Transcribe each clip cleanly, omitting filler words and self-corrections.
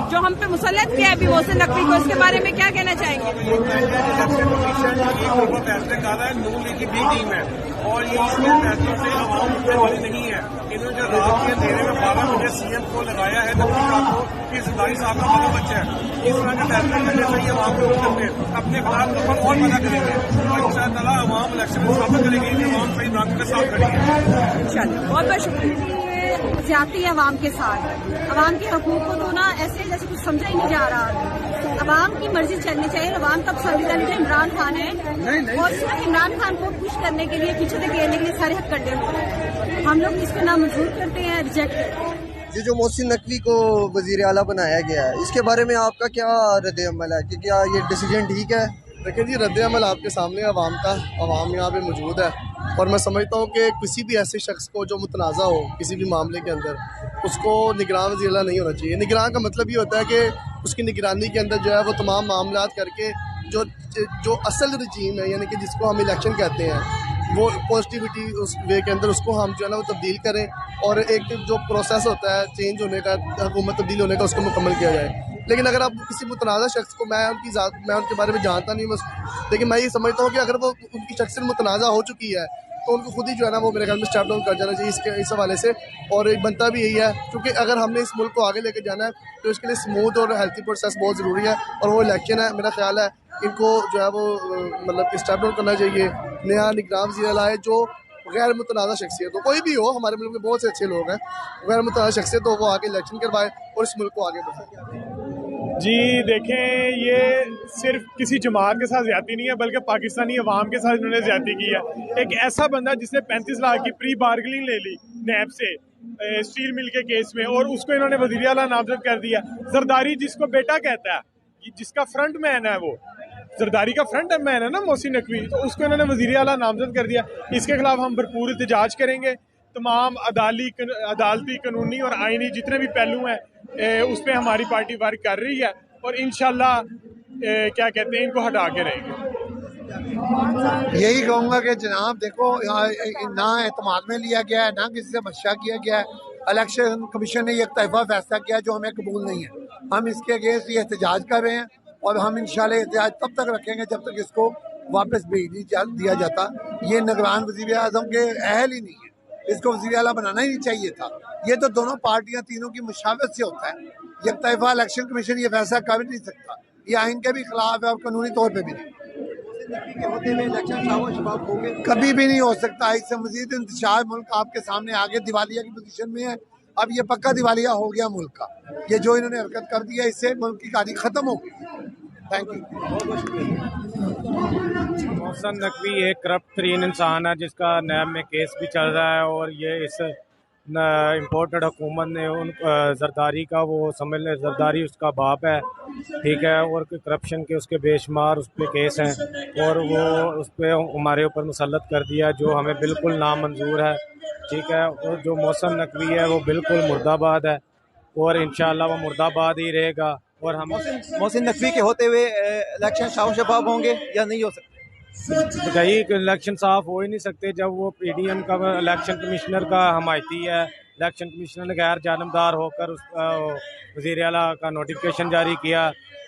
जो हम पे मुसल्लत किया है अभी मोहसिन नकवी को, इसके बारे में क्या कहना चाहेंगे? नून लीग की बी टीम है और ये इसके फैसलों से आवाम उठने वाली नहीं है। इन्होंने जो रात के अंधेरे में 12 बजे सीएम को लगाया है नकवी साहब को कि जरदारी साहब का बड़ा बच्चा है, इस तरह के फैसले करने से ही आवाम को उठते अपने खिलाफ रकम और मना करेंगे और इंशाअल्लाह आवाम इलेक्शन में साबित करेगी कि आवाम सही रंग के साथ खड़ी है। बहुत बहुत शुक्रिया। ज्यादती है अवाम के साथ, अवाम के हकूक को तो ना ऐसे जैसे कुछ समझा ही नहीं जा रहा। अवाम की मर्जी चलनी चाहिए। अवाम का पसंदीदा लीडर इमरान खान है और सिर्फ इमरान खान को खुश करने के लिए, पीछे तक घेरने के लिए सारे हथकंडे हो रहे हैं। हम लोग इसको नामंजूर करते हैं, रिजेक्ट करते हैं। ये जो मोहसिन नकवी को वजीर आला बनाया गया है, इसके बारे में आपका क्या रद्द अमल है कि क्या ये डिसीजन ठीक है? देखिए जी, रद्द अमल आपके सामने अवाम का, अवाम यहाँ पे मौजूद है और मैं समझता हूँ कि किसी भी ऐसे शख्स को जो मुतनाज़ा हो किसी भी मामले के अंदर, उसको निगरान वज़ीर आला नहीं होना चाहिए। निगरान का मतलब ये होता है कि उसकी निगरानी के अंदर जो है वो तमाम मामलात करके जो असल रजीम है, यानी कि जिसको हम इलेक्शन कहते हैं, वो पॉजिटिविटी उस वे के अंदर उसको हम जो है ना वो तब्दील करें और एक जो प्रोसेस होता है चेंज होने का, हुकूमत तब्दील होने का, उसको मुकम्मल किया जाए। लेकिन अगर आप किसी मुतनाज़ा शख्स को, मैं उनके बारे में जानता नहीं, लेकिन मैं ये समझता हूँ कि अगर वो उनकी शख्सियत मुतनाज़ा हो चुकी है तो उनको खुद ही जो है ना वो मेरे ख्याल में स्टेप डाउन कर जाना चाहिए इस हवाले से। और एक बनता भी यही है, क्योंकि अगर हमने इस मुल्क को आगे लेके जाना है तो इसके लिए स्मूथ और हेल्थी प्रोसेस बहुत ज़रूरी है और वो इलेक्शन है। मेरा ख्याल है इनको जो है वो मतलब स्टेप डाउन करना चाहिए। नया निगरान वज़ीर आला है जो गैर मुतनाज़ा शख्सियत हो, कोई भी हो, हमारे मुल्क में बहुत से अच्छे लोग हैं, गैर मुतनाज़ा शख्सियत हो, वो आगे इलेक्शन करवाए और इस मुल्क को आगे बढ़ाए। जी देखें, ये सिर्फ किसी जमात के साथ ज्यादती नहीं है बल्कि पाकिस्तानी अवाम के साथ इन्होंने ज्यादती की है। एक ऐसा बंदा जिसने 35 लाख की प्री बार्गेनिंग ले ली नैब से स्टील मिल के केस में और उसको इन्होंने वज़ीर आला नामजद कर दिया। जरदारी जिसको बेटा कहता है, जिसका फ्रंट मैन है, वो जरदारी का फ्रंट मैन है ना मोहसिन नकवी, तो उसको इन्होंने वज़ीर आला नामजद कर दिया। इसके खिलाफ हम भरपूर एहतजाज करेंगे। तमाम अदालती कानूनी और आइनी जितने भी पहलू हैं उस पर हमारी पार्टी वर्क कर रही है और इंशाल्लाह क्या कहते हैं, इनको हटा के रहेंगे। यही कहूँगा कि जनाब देखो, ना एतमाद में लिया गया है, ना किसी से मशा किया गया है। इलेक्शन कमीशन ने एक तरफा फैसला किया जो हमें कबूल नहीं है। हम इसके अगेंस्ट ये एहतजाज कर रहे हैं और हम इंशाल्लाह एहतजाज तब तक रखेंगे जब तक इसको वापस भेज नहीं दिया जाता। ये निगरान वज़ीर आज़म के अहल ही नहीं है, इसको वज़ीर आला बनाना ही नहीं चाहिए था। ये तो दोनों पार्टियां तीनों की मुशावरत से होता है। एक तरफा इलेक्शन कमीशन ये फैसला कर नहीं सकता, ये आइन के भी खिलाफ है और कानूनी तौर पे भी नहीं। कभी भी नहीं हो सकता। इससे मजीद इंतशार मुल्क आपके सामने आगे दिवालिया की पोजीशन में है। अब ये पक्का दिवालिया हो गया मुल्क का। ये जो इन्होंने हरकत कर दिया, इससे मुल्क की तारीख खत्म हो गई। Thank you. मोहसिन नकवी एक करप्ट तरीन इंसान है जिसका नैब में केस भी चल रहा है और ये इस इम्पोर्टेड हुकूमत ने उन जरदारी का, वो समझ लें जरदारी उसका बाप है, ठीक है, और करप्शन के उसके बेशुमार उस पर केस हैं और वो उस पर हमारे ऊपर मुसल्लत कर दिया जो हमें बिल्कुल नामंजूर है, ठीक है। और जो मोहसिन नकवी है वो बिल्कुल मुर्दाबाद है और इंशाअल्लाह वो मुर्दाबाद ही रहेगा। और हम मोहसिन नकवी के होते हुए इलेक्शन शाफ शफाफ होंगे या नहीं हो सकते? कई इलेक्शन साफ हो ही नहीं सकते जब वो पीडीएम का इलेक्शन कमिश्नर का हमायती है। इलेक्शन कमिश्नर ने गैर जानबदार होकर उस वज़ीर आला का नोटिफिकेशन जारी किया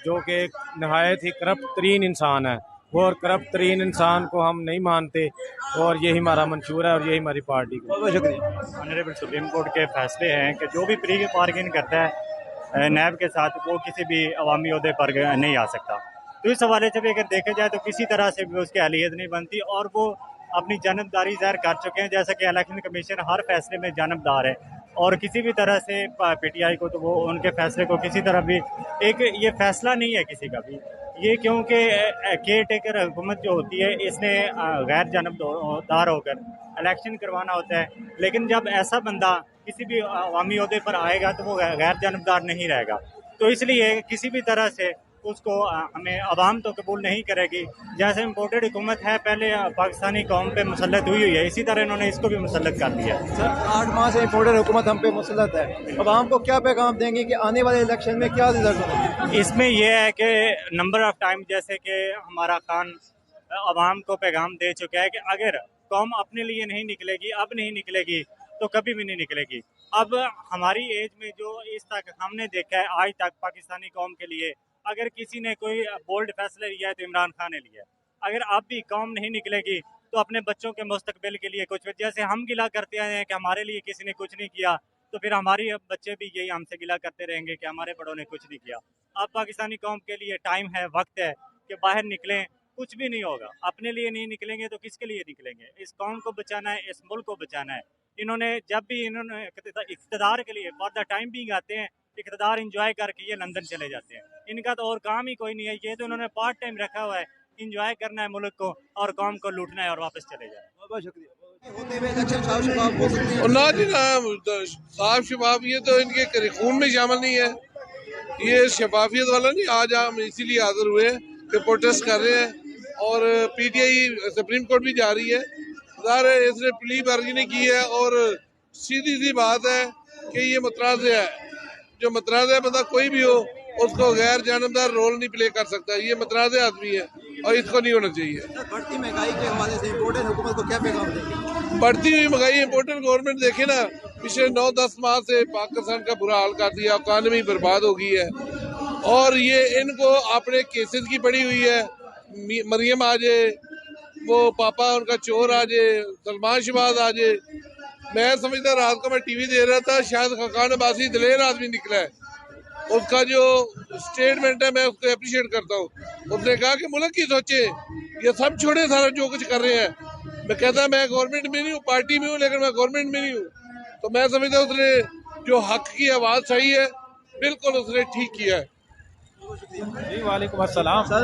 जो कि नहायत ही करप्ट तरीन इंसान है। वो और करप्ट तरीन इंसान को हम नहीं मानते और यही हमारा मंशूर है और यही हमारी पार्टी का। बहुत शुक्रिया। ऑनरेबल सुप्रीम कोर्ट के फैसले हैं कि जो भी प्री बार्गेन करता है नैब के साथ, वो किसी भी अवामी ओहदे पर नहीं आ सकता। तो इस हवाले से भी अगर देखा जाए तो किसी तरह से भी उसकी अहलियत नहीं बनती और वो अपनी जानबदारी ज़ाहिर कर चुके हैं। जैसा कि इलेक्शन कमीशन हर फैसले में जानबदार है और किसी भी तरह से पीटीआई को, तो वो उनके फैसले को किसी तरह भी ये फैसला नहीं है किसी का भी ये, क्योंकि केयर टेकर हुकूमत जो होती है इसने गैर जानबदार होकर इलेक्शन करवाना होता है। लेकिन जब ऐसा बंदा किसी भी अवामी ओहदे पर आएगा तो वो गैर जानबदार नहीं रहेगा। तो इसलिए किसी भी तरह से उसको हमें अवाम तो कबूल नहीं करेगी। जैसे इम्पोर्टेड हुकूमत है, पहले पाकिस्तानी कौम पे मुसल्लत हुई है, इसी तरह इन्होंने इसको भी मुसल्लत कर दिया। सर 8 माह से इम्पोर्टेड हुकूमत हम पे मुसल्लत है, अवाम को क्या पैगाम देंगे कि आने वाले इलेक्शन में क्या रिजल्ट होगा? इसमें यह है कि नंबर ऑफ टाइम, जैसे कि हमारा खान अवाम को पैगाम दे चुका है कि अगर कौम अपने लिए नहीं निकलेगी, अब नहीं निकलेगी, तो कभी भी नहीं निकलेगी। अब हमारी एज में जो इस तक हमने देखा है आज तक पाकिस्तानी कौम के लिए अगर किसी ने कोई बोल्ड फैसला लिया है तो इमरान खान ने लिया है। अगर अब भी कौम नहीं निकलेगी तो अपने बच्चों के मुस्तकबिल के लिए कुछ, जैसे हम गिला करते आए हैं कि हमारे लिए किसी ने कुछ नहीं किया, तो फिर हमारी बच्चे भी यही हमसे गिला करते रहेंगे कि हमारे बड़ों ने कुछ नहीं किया। अब पाकिस्तानी कौम के लिए टाइम है, वक्त है कि बाहर निकलें। कुछ भी नहीं होगा, अपने लिए नहीं निकलेंगे तो किसके लिए निकलेंगे? इस कौम को बचाना है, इस मुल्क को बचाना है। इन्होंने जब भी इन्होंने इक़्तिदार के लिए फॉर द टाइम बीइंग आते हैं, इक़्तिदार इंजॉय करके ये लंदन चले जाते हैं। इनका तो और काम ही कोई नहीं है, ये तो उन्होंने पार्ट टाइम रखा हुआ है, इंजॉय करना है मुल्क को और कौम को लूटना है और वापस चले जाए। बहुत शुक्रिया। होते हुए इलेक्शन साफ शफाफ हो सकते हैं और ना जी ना साफ शफाफ, ये तो इनके खून में शामिल नहीं है, ये शफाफियत वाला नहीं। आज हम इसीलिए हाजिर हुए कि प्रोटेस्ट कर रहे हैं और पीटीआई सुप्रीम कोर्ट भी जा रही है। ज़ाहिर है इसने प्ली बार्गेनिंग की है और सीधी सी बात है कि ये मुतनाज़ है। जो मुतनाज़ बंदा कोई भी हो उसको गैर जानबदार रोल नहीं प्ले कर सकता। ये मुतनाज़ आदमी है और इसको नहीं होना चाहिए। बढ़ती महंगाई के हवाले से इम्पोर्टेड हुकूमत को क्या पैगाम देंगे? बढ़ती हुई महंगाई इम्पोर्टेंट गवर्नमेंट देखे ना, पिछले 9-10 माह से पाकिस्तान का बुरा हाल कर दिया, इकॉनमी बर्बाद हो गई है और ये इनको अपने केसेस की पड़ी हुई है। मरियम आ जाए, वो पापा उनका चोर आ जाए, सलमान शहबाज आ जाए। मैं समझता रात को मैं टीवी दे रहा था, शायद खाकान अब्बासी दिलेर आदमी निकला है। उसका जो स्टेटमेंट है मैं उसको अप्रिशिएट करता हूँ। उसने कहा कि मुल्क की सोचे, ये सब छोड़े सारा जो कुछ कर रहे हैं। मैं कहता मैं गवर्नमेंट में नहीं हूँ, पार्टी में हूँ, लेकिन मैं गवर्नमेंट में नहीं हूँ। तो मैं समझता उसने जो हक की आवाज़ सही है, बिल्कुल उसने ठीक किया है। जी वालेकुम अस्सलाम। सर,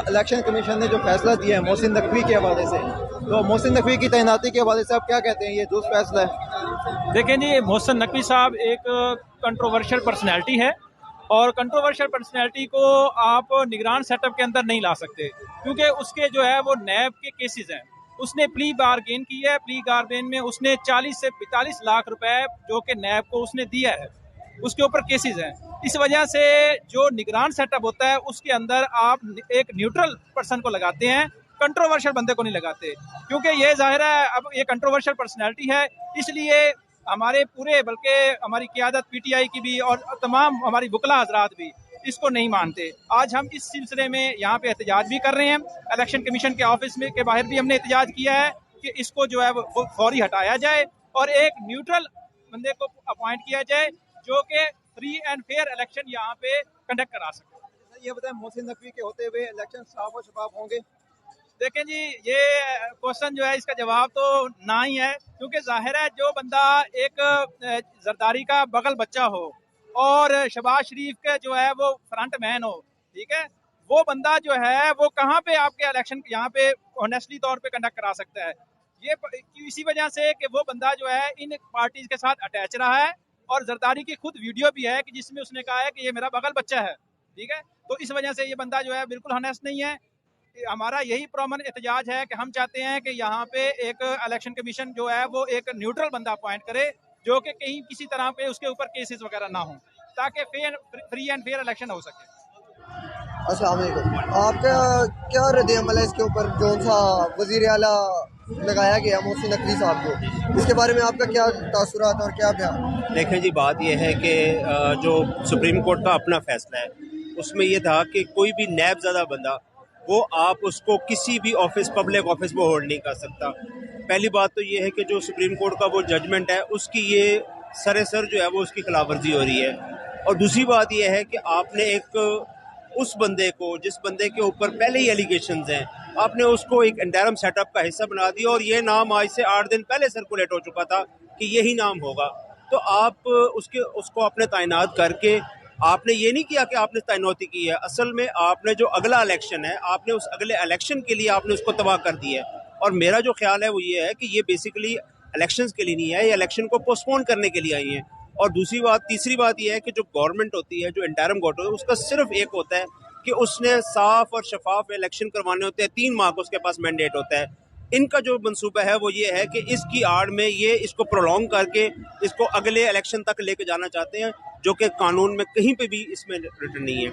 इलेक्शन कमीशन ने जो फैसला दिया है मोहसिन नकवी के हवाले से, तो मोहसिन नकवी की तैनाती के हवाले से आप क्या कहते हैं? ये दुरुस्त फैसला है? देखें जी, मोहसिन नकवी साहब एक कंट्रोवर्शियल पर्सनैलिटी है और कंट्रोवर्शियल पर्सनैलिटी को आप निगरान सेटअप के अंदर नहीं ला सकते, क्योंकि उसके जो है वो नैब के केसेस हैं। उसने प्ली बारगेन की है, प्ली बारगेन में उसने 40 से 45 लाख रुपए जो कि नैब को उसने दिया है, उसके ऊपर केसेस हैं। इस वजह से जो निगरान सेटअप होता है उसके अंदर आप एक न्यूट्रल पर्सन को लगाते हैं, कंट्रोवर्शियल बंदे को नहीं लगाते, क्योंकि ये जाहिर है अब ये कंट्रोवर्शियल पर्सनैलिटी है। इसलिए हमारे पूरे, बल्कि हमारी क़यादत पीटीआई की भी और तमाम हमारी वकला हजरात भी इसको नहीं मानते। आज हम इस सिलसिले में यहाँ पे एहतजाज भी कर रहे हैं। इलेक्शन कमीशन के ऑफिस में के बाहर भी हमने एहतजाज किया है कि इसको जो है वो फौरी हटाया जाए और एक न्यूट्रल बंदे को अपॉइंट किया जाए जो कि फ्री एंड फेयर इलेक्शन यहाँ पे कंडक्ट करा सके। ये बताएं, मोहसिन नकवी के होते हुए इलेक्शन साफ और शफाफ होंगे? देखें जी, ये क्वेश्चन जो है इसका जवाब तो ना ही है, क्योंकि जाहिर है जो बंदा एक जरदारी का बगल बच्चा हो और शहबाज शरीफ के जो है वो फ्रंट मैन हो, ठीक है, वो बंदा जो है वो कहाँ पे आपके इलेक्शन यहाँ पे ऑनेस्टली तौर पे कंडक्ट करा सकता है? ये इसी वजह से कि वो बंदा जो है इन पार्टीज के साथ अटैच रहा है और जरदारी की खुद वीडियो भी है कि जिसमें उसने कहा है कि ये मेरा बगल बच्चा है, ठीक है। तो इस वजह से ये बंदा जो है बिल्कुल ऑनेस्ट नहीं है। हमारा यही प्रॉमन एहतजाज है कि हम चाहते हैं कि यहाँ पे एक इलेक्शन कमीशन जो है वो एक न्यूट्रल बंदा अपॉइंट करे जो कि कहीं किसी तरह पे उसके ऊपर केसेस वगैरह ना हो, ताकि फ्री एंड फेयर इलेक्शन हो सके। अस्सलाम वालेकुम। आपका क्या रद्द अमल है इसके ऊपर जो सा वज़ीर आला लगाया गया मोहसिन नकवी साहब को, इसके बारे में आपका क्या तासुरात और क्या बयान? देखें जी, बात यह है कि जो सुप्रीम कोर्ट का अपना फैसला है उसमें यह था कि कोई भी नैब ज़्यादा बंदा वो आप उसको किसी भी ऑफिस, पब्लिक ऑफिस में होल्ड नहीं कर सकता। पहली बात तो ये है कि जो सुप्रीम कोर्ट का वो जजमेंट है उसकी ये सरेसर जो है वो उसकी खिलाफवर्जी हो रही है। और दूसरी बात यह है कि आपने एक उस बंदे को, जिस बंदे के ऊपर पहले ही एलिगेशंस हैं, आपने उसको एक इंटरिम सेटअप का हिस्सा बना दिया और ये नाम आज से 8 दिन पहले सर्कुलेट हो चुका था कि यही नाम होगा। तो आप उसको आपने तैनात करके आपने ये नहीं किया कि आपने तैनाती की है, असल में आपने जो अगला इलेक्शन है आपने उस अगले इलेक्शन के लिए आपने उसको तबाह कर दिया है। और मेरा जो ख्याल है वो ये है कि ये बेसिकली इलेक्शंस के लिए नहीं है, ये इलेक्शन को पोस्टपोन करने के लिए आई हैं। और तीसरी बात ये है कि जो गवर्नमेंट होती है, जो इंटरिम गवर्नमेंट होती है, उसका सिर्फ एक होता है कि उसने साफ और शफाफ इलेक्शन करवाने होते हैं। 3 माह का उसके पास मैंडेट होता है। इनका जो मंसूबा है वो ये है कि इसकी आड़ में ये इसको प्रोलॉन्ग करके इसको अगले इलेक्शन तक लेके जाना चाहते हैं, जो कि कानून में कहीं पे भी इसमें रिटर्न नहीं है।